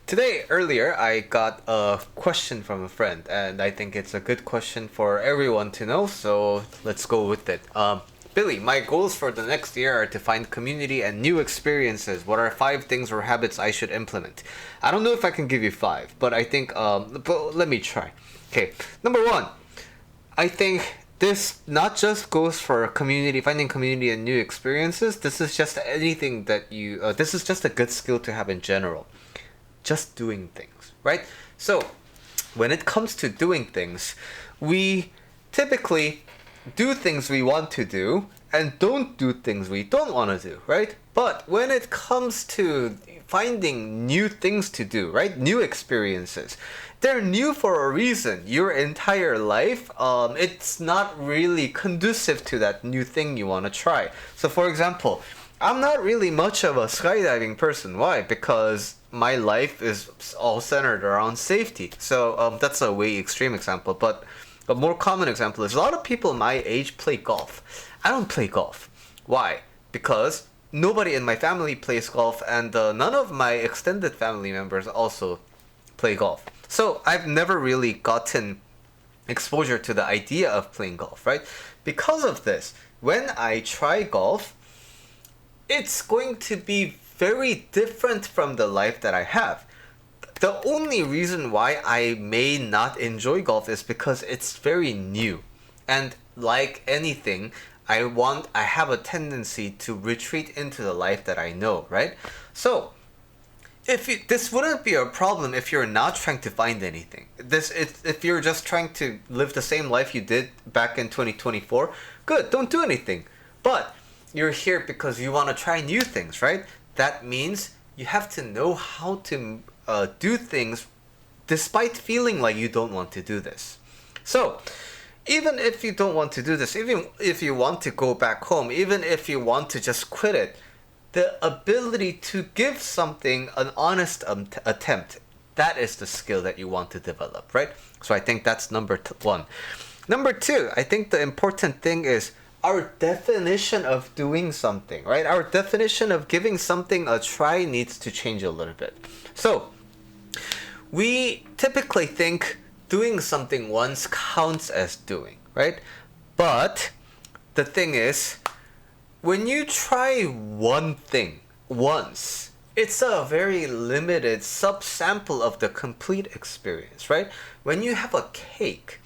Earlier, I got a question from a friend, and I think it's a good question for everyone to know, so let's go with it. Billy, my goals for the next year are to find community and new experiences. What are 5 things or habits I should implement? I don't know if I can give you 5, but I think, but let me try. Okay, number 1, I think this not just goes for community, finding community and new experiences. This is just anything that this is just a good skill to have in general. Just doing things, right? So, when it comes to doing things, we typically do things we want to do and don't do things we don't want to do, right? But when it comes to finding new things to do, right? New experiences, they're new for a reason. Your entire life, it's not really conducive to that new thing you want to try. So, for example, I'm not really much of a skydiving person. Why? Because my life is all centered around safety. So that's a way extreme example. But a more common example is a lot of people my age play golf. I don't play golf. Why? Because nobody in my family plays golf, and none of my extended family members also play golf. So I've never really gotten exposure to the idea of playing golf, right? Because of this, when I try golf, it's going to be very different from the life that I have. The only reason why I may not enjoy golf is because it's very new. And like anything, I have a tendency to retreat into the life that I know, right? So, this wouldn't be a problem if you're not trying to find anything. If you're just trying to live the same life you did back in 2024, good, don't do anything. But you're here because you want to try new things, right? That means you have to know how to do things despite feeling like you don't want to do this. So, even if you don't want to do this, even if you want to go back home, even if you want to just quit it, the ability to give something an honest attempt, that is the skill that you want to develop, right? So I think that's number 1. Number 2, I think the important thing is our definition of doing something, right? Our definition of giving something a try needs to change a little bit. So, we typically think doing something once counts as doing, right? But the thing is, when you try one thing once, it's a very limited subsample of the complete experience, right? When you have a cake,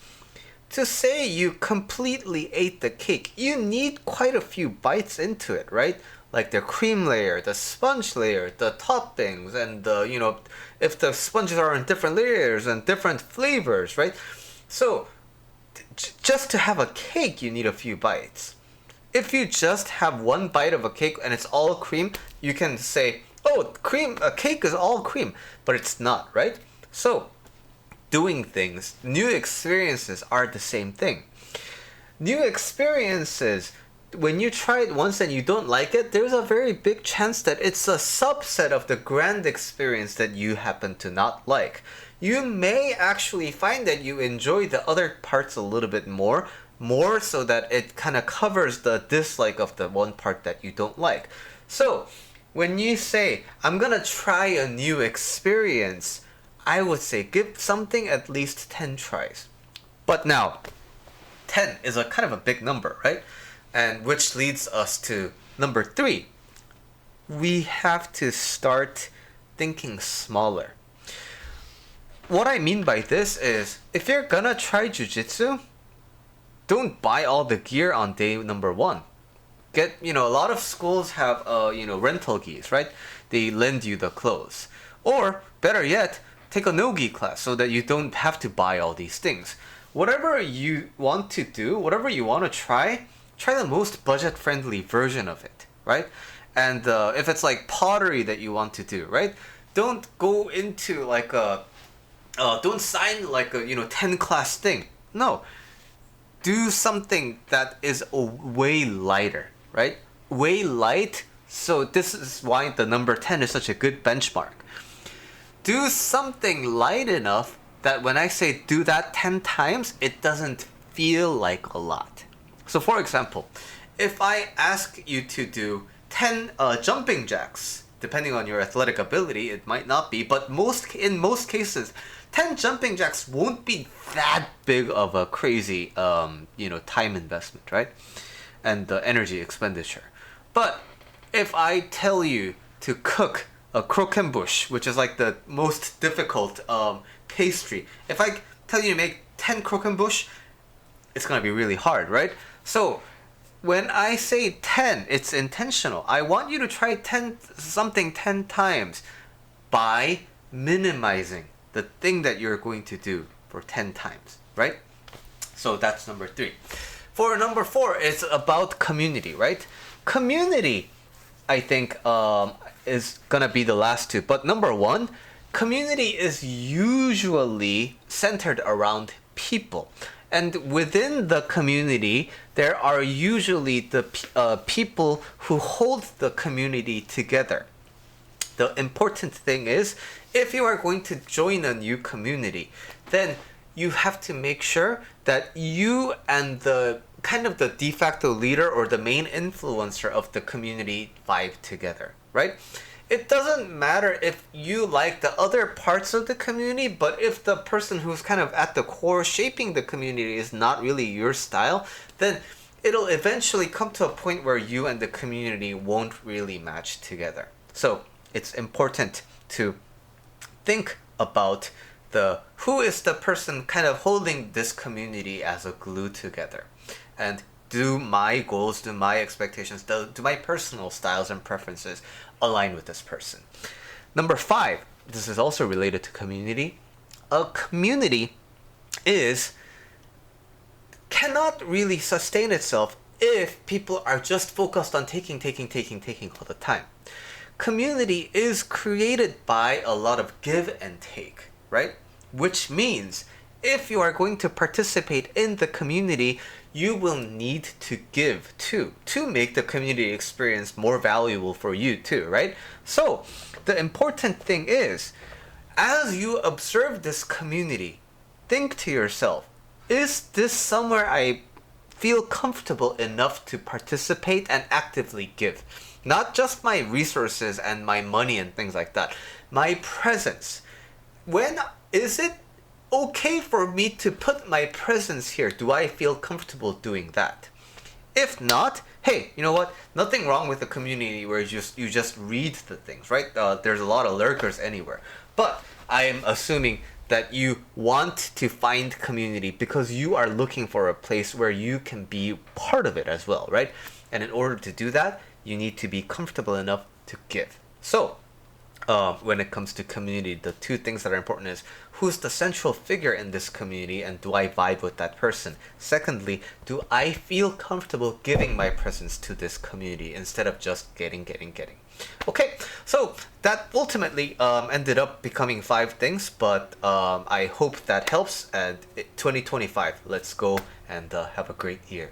to say you completely ate the cake, you need quite a few bites into it, right? Like the cream layer, the sponge layer, the toppings, and if the sponges are in different layers and different flavors, right? So, just to have a cake, you need a few bites. If you just have one bite of a cake and it's all cream, you can say, oh, a cake is all cream, but it's not, right? So, doing things, new experiences are the same thing. New experiences, when you try it once and you don't like it, there's a very big chance that it's a subset of the grand experience that you happen to not like. You may actually find that you enjoy the other parts a little bit more so that it kind of covers the dislike of the one part that you don't like. So, when you say, I'm gonna try a new experience, I would say give something at least 10 tries. But now, 10 is a kind of a big number, right? And which leads us to number 3. We have to start thinking smaller. What I mean by this is, if you're gonna try jujitsu, don't buy all the gear on day number 1. A lot of schools have, rental gis, right? They lend you the clothes. Or, better yet, take a no-gi class so that you don't have to buy all these things. Whatever you want to do, whatever you want to try the most budget-friendly version of it, right? And if it's like pottery that you want to do, right? Don't go into don't sign like a 10 class thing. No, do something that is way lighter, right? Way light. So this is why the number 10 is such a good benchmark. Do something light enough that when I say do that 10 times, it doesn't feel like a lot. So for example, if I ask you to do 10 jumping jacks depending on your athletic ability, it might not be, but in most cases, 10 jumping jacks won't be that big of a crazy time investment, right? And the energy expenditure. But if I tell you to cook a croquembouche, which is like the most difficult pastry, if I tell you to make 10 croquembouche, it's gonna be really hard, right? So when I say 10, it's intentional. I want you to try 10 times by minimizing the thing that you're going to do for 10 times, right? So that's number 3. For number 4, it's about community, right? Community, I think, is gonna be the last 2. But number 1, community is usually centered around people. And within the community, there are usually the people who hold the community together. The important thing is, if you are going to join a new community, then you have to make sure that you and the kind of the de facto leader or the main influencer of the community vibe together, right? It doesn't matter if you like the other parts of the community, but if the person who's kind of at the core shaping the community is not really your style, then it'll eventually come to a point where you and the community won't really match together. So it's important to think about who is the person kind of holding this community as a glue together. And do my goals, do my expectations, do my personal styles and preferences align with this person? Number 5, this is also related to community. A community cannot really sustain itself if people are just focused on taking all the time. Community is created by a lot of give and take, right? Which means if you are going to participate in the community, you will need to give too, to make the community experience more valuable for you too, right? So the important thing is, as you observe this community, think to yourself, is this somewhere I feel comfortable enough to participate and actively give? Not just my resources and my money and things like that. My presence. When is it okay for me to put my presence here? Do I feel comfortable doing that? If not, hey, you know what? Nothing wrong with a community where you just read the things, right? There's a lot of lurkers anywhere. But I am assuming that you want to find community because you are looking for a place where you can be part of it as well, right? And in order to do that, you need to be comfortable enough to give. So when it comes to community, the 2 things that are important is, who's the central figure in this community and do I vibe with that person? Secondly, do I feel comfortable giving my presence to this community instead of just getting? Okay, so that ultimately ended up becoming 5 things, but I hope that helps. And 2025, let's go and have a great year.